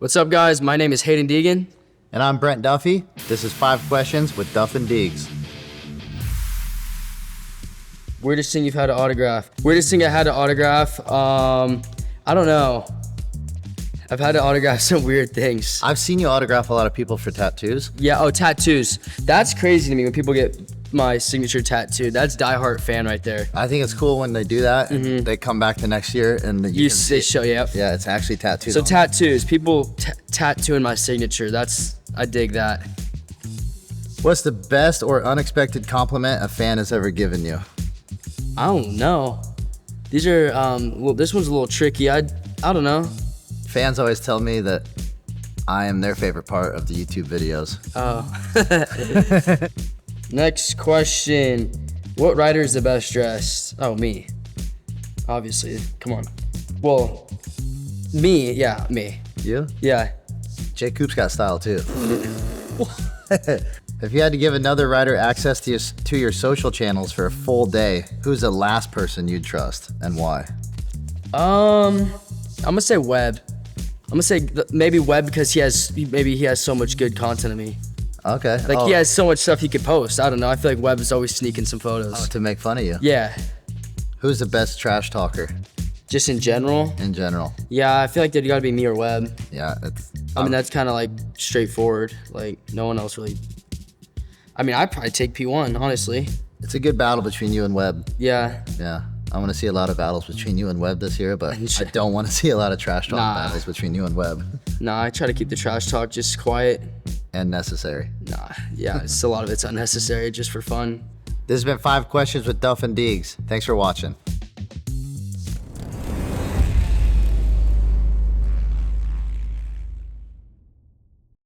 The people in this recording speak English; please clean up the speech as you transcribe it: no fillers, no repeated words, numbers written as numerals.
What's up, guys? My name is Haiden Deegan. And I'm Brent Duffe. This is 5 Questions with Duffe and Deegs. Weirdest thing you've had to autograph? Weirdest thing I had to autograph? I don't know. I've had to autograph some weird things. I've seen you autograph a lot of people for tattoos. Yeah, oh, tattoos. That's crazy to me when people get my signature tattooed. That's diehard fan right there. I think it's cool when they do that and they come back the next year and They show you up. Yeah, it's actually tattooed. So on. tattoos, people tattooing my signature. I dig that. What's the best or unexpected compliment a fan has ever given you? I don't know. These are, well, this one's a little tricky. I don't know. Fans always tell me that I am their favorite part of the YouTube videos. Oh. Next question. What rider is the best dressed? Oh, me. Obviously. Come on. Well, me. Yeah, me. You? Yeah. Jay Coop's got style too. If you had to give another rider access to your social channels for a full day, who's the last person you'd trust and why? I'm gonna say Webb. I'm gonna say maybe Webb because he has so much good content of me. Okay. Like he has so much stuff he could post. I don't know. I feel like Webb is always sneaking some photos. Oh, to make fun of you. Yeah. Who's the best trash talker Just in general. in general? Yeah, I feel like there'd gotta be me or Webb. Yeah, it's. I mean, that's kind of like straightforward. Like no one else really. I mean, I'd probably take P1, honestly. It's a good battle between you and Webb. Yeah. Yeah, I want to see a lot of battles between you and Webb this year, but I don't want to see a lot of trash talk battles between you and Webb. Nah, I try to keep the trash talk just quiet. And necessary. Nah, yeah, it's a lot of it's unnecessary just for fun. This has been 5 Questions with Duffe and Deegs. Thanks for watching.